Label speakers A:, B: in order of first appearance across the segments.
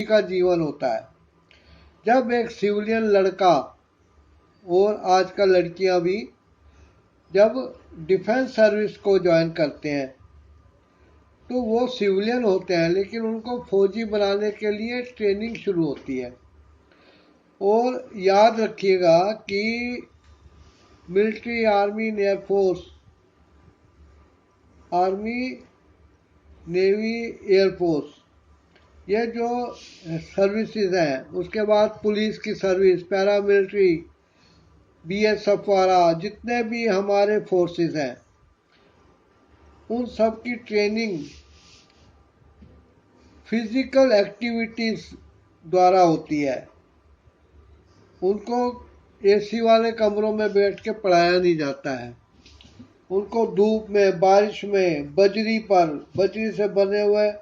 A: का जीवन होता है। जब एक सिविलियन लड़का और आजकल लड़कियां भी जब डिफेंस सर्विस को ज्वाइन करते हैं तो वो सिविलियन होते हैं, लेकिन उनको फौजी बनाने के लिए ट्रेनिंग शुरू होती है। और याद रखिएगा कि military, army, air force, army, navy, air force, ये जो सर्विसेज हैं, उसके बाद पुलिस की सर्विस, पैरामिलिट्री, बीएसएफ वाला, जितने भी हमारे फोर्सेस हैं, उन सब की ट्रेनिंग फिजिकल एक्टिविटीज द्वारा होती है। उनको एसी वाले कमरों में बैठ के पढ़ाया नहीं जाता है। उनको धूप में, बारिश में, बजरी से बने हुए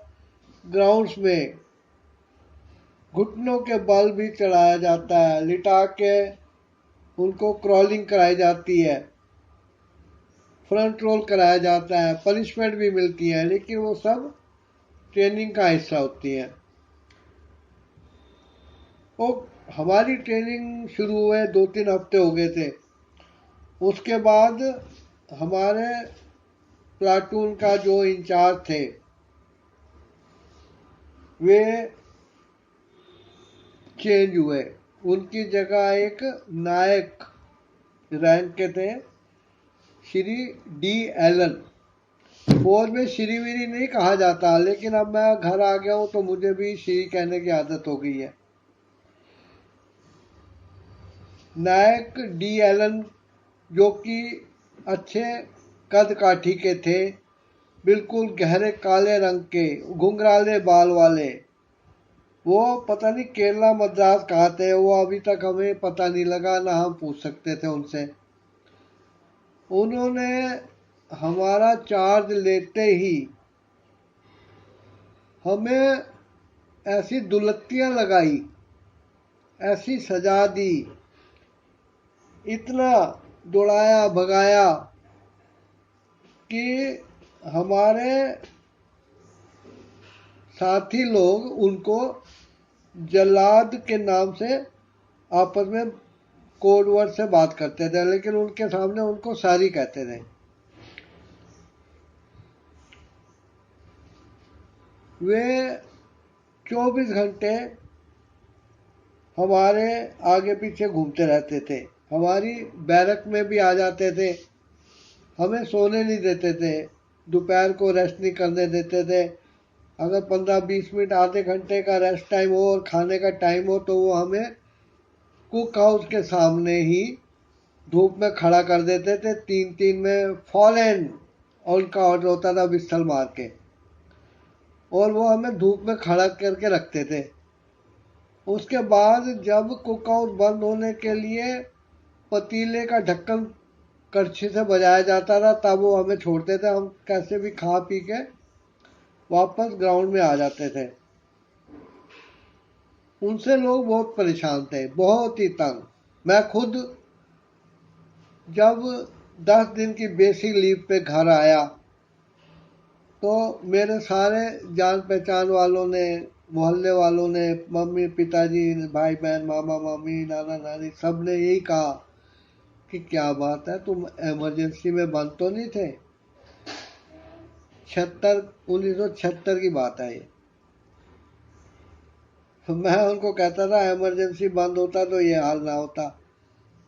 A: ग्राउंड्स में घुटनों के बल भी चढ़ाया जाता है, लिटा के उनको क्रॉलिंग कराई जाती है, फ्रंट रोल कराया जाता है, पनिशमेंट भी मिलती है, लेकिन वो सब ट्रेनिंग का हिस्सा होती है। वो हमारी ट्रेनिंग शुरू हुए 2-3 हफ्ते हो गए थे। उसके बाद हमारे प्लाटून का जो इंचार्ज थे वे चेंज हुए। उनकी जगह एक नायक रैंक के थे, श्री डी एलन। फौज में श्री वीरी नहीं कहा जाता, लेकिन अब मैं घर आ गया हूँ तो मुझे भी श्री कहने की आदत हो गई है। नायक डी एलन, जो कि अच्छे कद काठी के थे, बिल्कुल गहरे काले रंग के, घुंघराले बाल वाले, वो पता नहीं केरला मद्रास कहाँ थे, वो अभी तक हमें पता नहीं लगा, ना हम पूछ सकते थे उनसे। उन्होंने हमारा चार्ज लेते ही हमें ऐसी दुलत्तियां लगाई, ऐसी सजा दी, इतना दौड़ाया भगाया कि हमारे साथी लोग उनको जल्लाद के नाम से आपस में कोड वर्ड से बात करते थे, लेकिन उनके सामने उनको सारी कहते थे। वे 24 घंटे हमारे आगे पीछे घूमते रहते थे, हमारी बैरक में भी आ जाते थे, हमें सोने नहीं देते थे, दोपहर को रेस्ट नहीं करने देते थे। अगर 15-20 मिनट, आधे घंटे का रेस्ट टाइम हो और खाने का टाइम हो तो वो हमें कुक हाउस के सामने ही धूप में खड़ा कर देते थे, 3-3 में फॉलन, और उनका ऑर्डर होता था विस्टल मार के, और वो हमें धूप में खड़ा करके रखते थे। उसके बाद जब कुक हाउस बंद होने के लिए पतीले का ढक्कन कड़छी से बजाया जाता था, तब वो हमें छोड़ते थे। हम कैसे भी खा पी के वापस ग्राउंड में आ जाते थे। उनसे लोग बहुत परेशान थे, बहुत ही तंग। मैं खुद जब 10 दिन की बेसिक लीव पे घर आया तो मेरे सारे जान पहचान वालों ने, मोहल्ले वालों ने, मम्मी पिताजी, भाई बहन, मामा मामी, नाना नानी, सब ने यही कहा कि क्या बात है, तुम इमरजेंसी में बंद तो नहीं थे। 1976 की बात है ये। मैं उनको कहता था इमरजेंसी बंद होता तो ये हाल ना होता।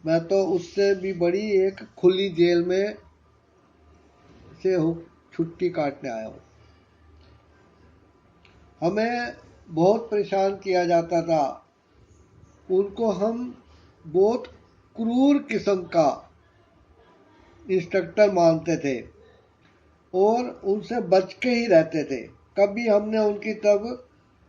A: मैं तो उससे भी बड़ी एक खुली जेल में से छुट्टी काटने आया हूँ। हमें बहुत परेशान किया जाता था। उनको हम बहुत क्रूर किस्म का इंस्ट्रक्टर मानते थे और उनसे बच के ही रहते थे। कभी हमने उनकी तरफ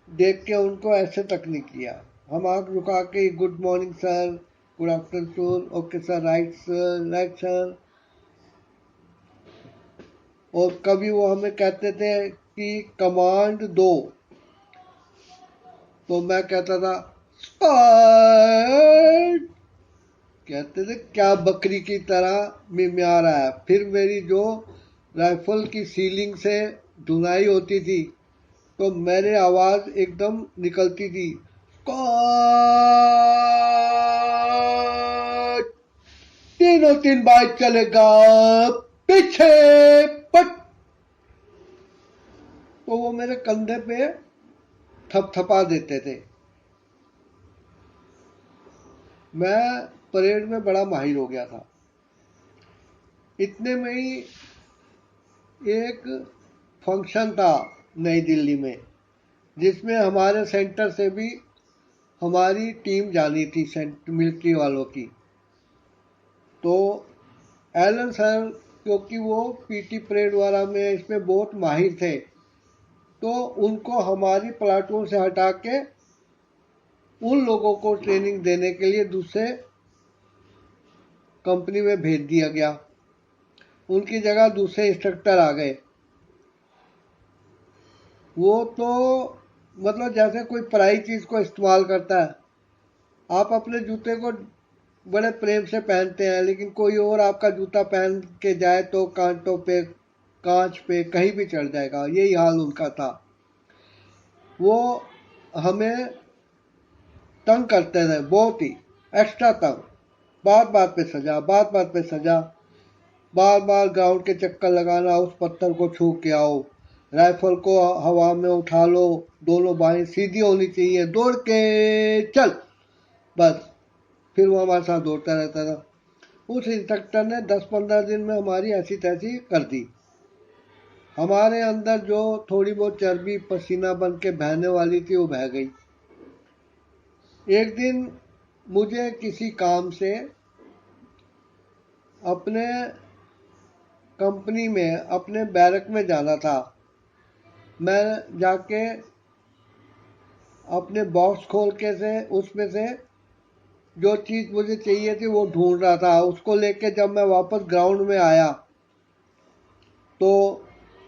A: देख के उनको ऐसे तक नहीं किया। हम आँख झुका के good morning sir, good afternoon, okay sir, right sir, right sir. और कभी वो हमें कहते थे कि कमांड दो, तो मैं कहता था स्पार्ट। कहते थे क्या बकरी की तरह मिमिया रहा है। फिर मेरी जो राइफल की सीलिंग से धुनाई होती थी तो मेरी आवाज एकदम निकलती थी, "स्क्वाड, तीनों तीन बाइक चलेगा, पीछे पट"। तो वो मेरे कंधे पे थपथपा देते थे। मैं परेड में बड़ा माहिर हो गया था। इतने में ही एक फंक्शन था नई दिल्ली में, जिसमें हमारे सेंटर से भी हमारी टीम जानी थी, मिलिट्री वालों की। तो एलन सर, क्योंकि वो पीटी परेड वाला में इसमें बहुत माहिर थे, तो उनको हमारी प्लाटून से हटा के उन लोगों को ट्रेनिंग देने के लिए दूसरे कंपनी में भेज दिया गया। उनकी जगह दूसरे इंस्ट्रक्टर आ गए। वो तो मतलब जैसे कोई पराई चीज को इस्तेमाल करता है। आप अपने जूते को बड़े प्रेम से पहनते हैं, लेकिन कोई और आपका जूता पहन के जाए तो कांटों पे, कांच पे कहीं भी चढ़ जाएगा। यही हाल उनका था। वो हमें तंग करते थे, बहुत ही एक्स्ट्रा तंग। बात बात पे सजा, बात बात पे सजा, बार बार ग्राउंड के चक्कर लगाना, उस पत्थर को छू के आओ, राइफल को हवा में उठा लो, दोनों बाहें सीधी होनी चाहिए, दौड़ के चल, बस। फिर वो हमारे साथ दौड़ता रहता था। उस इंस्ट्रक्टर ने 10-15 दिन में हमारी ऐसी तैसी कर दी। हमारे अंदर जो थोड़ी बहुत चर्बी पसीना बन के बहने वाली थी, वो बह गई। एक दिन मुझे किसी काम से अपने कंपनी में, अपने बैरक में जाना था। मैं जाके अपने बॉक्स खोल के से उसमें से जो चीज मुझे चाहिए थी वो ढूंढ रहा था। उसको लेके जब मैं वापस ग्राउंड में आया, तो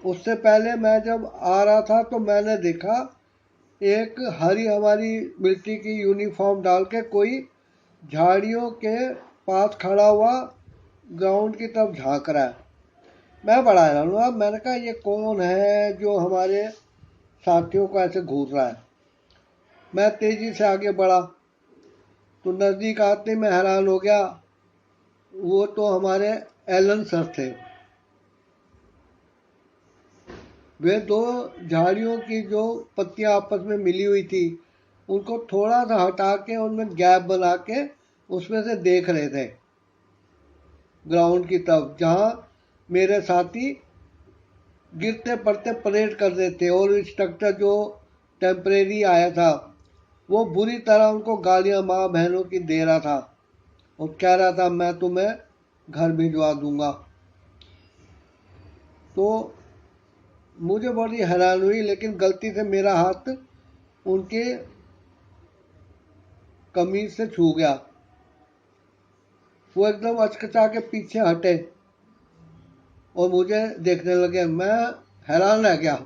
A: उससे पहले मैं जब आ रहा था तो मैंने देखा एक हरी, हमारी मिलिट्री की यूनिफॉर्म डाल के कोई झाड़ियों के पास खड़ा हुआ ग्राउंड की तरफ झांक रहा है। मैं बड़ा हैरान हुआ। मैंने कहा ये कौन है जो हमारे साथियों को ऐसे घूर रहा है। मैं तेजी से आगे बढ़ा तो नजदीक आते मैं हैरान हो गया। वो तो हमारे एलन सर थे। वे दो झाड़ियों की जो पत्तियां आपस में मिली हुई थी, उनको थोड़ा सा हटा के उनमें गैप बना के उसमें से देख रहे थे ग्राउंड की तरफ, जहां मेरे साथी गिरते पड़ते परेड कर रहे थे। और इंस्ट्रक्टर जो टेम्परेरी आया था, वो बुरी तरह उनको गालियां माँ बहनों की दे रहा था और कह रहा था मैं तुम्हें घर भिजवा दूंगा। तो मुझे बड़ी हैरान हुई, लेकिन गलती से मेरा हाथ उनके कमीज से छू गया। वो एकदम अचकचा के पीछे हटे और मुझे देखने लगे। मैं हैरान रह गया।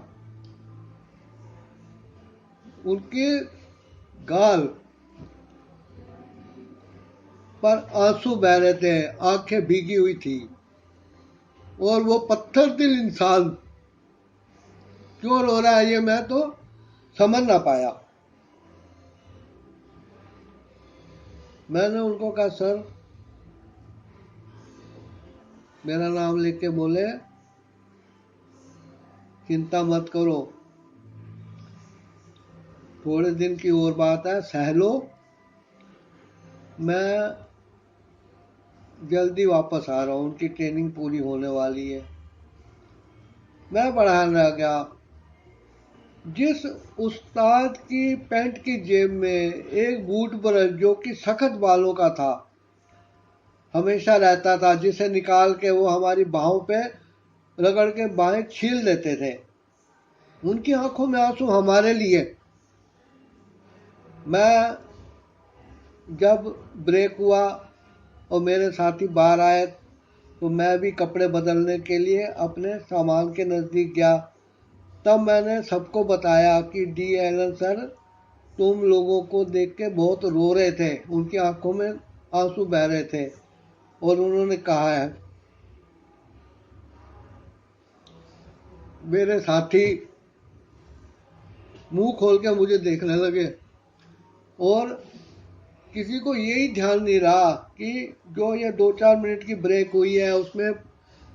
A: उनकी गाल पर आंसू बह रहे थे, आंखें भीगी हुई थी, और वो पत्थर दिल इंसान क्यों रो रहा है ये मैं तो समझ ना पाया। मैंने उनको कहा सर, मेरा नाम लेके बोले चिंता मत करो, थोड़े दिन की और बात है, सह लो, मैं जल्दी वापस आ रहा हूँ, उनकी ट्रेनिंग पूरी होने वाली है। मैं बड़ा हैरान रह गया। जिस उस्ताद की पैंट की जेब में एक बूट ब्रश जो कि सख्त बालों का था हमेशा रहता था, जिसे निकाल के वो हमारी बाहों पे रगड़ के बाहें छील देते थे, उनकी आंखों में आंसू हमारे लिए। मैं जब ब्रेक हुआ और मेरे साथी बाहर आए, तो मैं भी कपड़े बदलने के लिए अपने सामान के नज़दीक गया। तब मैंने सबको बताया कि डी एलन सर तुम लोगों को देख के बहुत रो रहे थे, उनकी आंखों में आंसू बह रहे थे, और उन्होंने कहा है। मेरे साथी मुंह खोल के मुझे देखने लगे और किसी को यही ध्यान नहीं रहा कि जो ये 2-4 मिनट की ब्रेक हुई है उसमें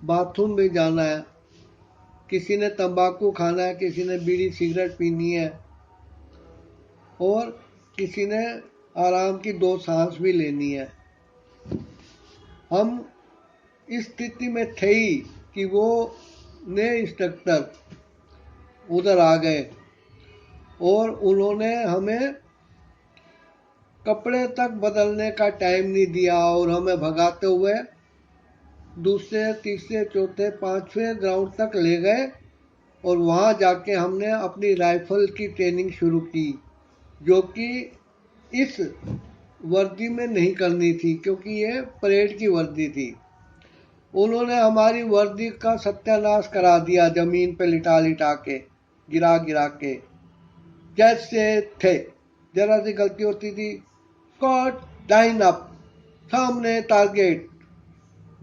A: बाथरूम में जाना है, किसी ने तंबाकू खाना है, किसी ने बीड़ी सिगरेट पीनी है और किसी ने आराम की 2 सांस भी लेनी है। हम इस स्थिति में थे ही कि वो नए इंस्ट्रक्टर उधर आ गए और उन्होंने हमें कपड़े तक बदलने का टाइम नहीं दिया और हमें भगाते हुए दूसरे, तीसरे, चौथे, 5वें ग्राउंड तक ले गए और वहाँ जाके हमने अपनी राइफल की ट्रेनिंग शुरू की, जो कि इस वर्दी में नहीं करनी थी क्योंकि ये परेड की वर्दी थी। उन्होंने हमारी वर्दी का सत्यानाश करा दिया, जमीन पे लिटा लिटा के, गिरा गिरा के, जैसे थे। जरा सी गलती होती थी, स्क्वाड लाइन अप, सामने टारगेट,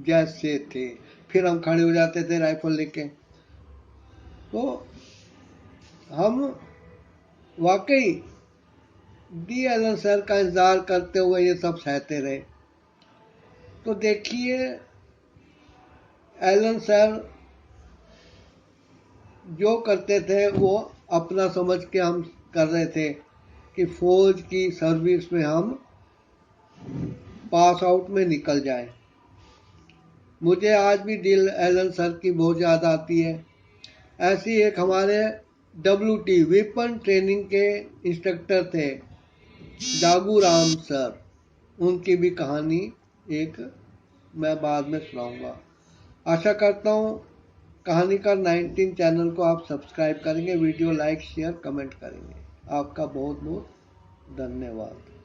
A: जैसे थे। फिर हम खड़े हो जाते थे राइफल लेके। तो हम वाकई डी एलन सर का इंतजार करते हुए ये सब सहते रहे। तो देखिए, एलन सर जो करते थे वो अपना समझ के हम कर रहे थे कि फौज की सर्विस में हम पास आउट में निकल जाए। मुझे आज भी डी एलन सर की बहुत याद आती है। ऐसी एक हमारे WT वेपन ट्रेनिंग के इंस्ट्रक्टर थे, जागू राम सर। उनकी भी कहानी एक मैं बाद में सुनाऊंगा। आशा करता हूँ कहानीकार 19 चैनल को आप सब्सक्राइब करेंगे, वीडियो लाइक शेयर कमेंट करेंगे। आपका बहुत बहुत धन्यवाद।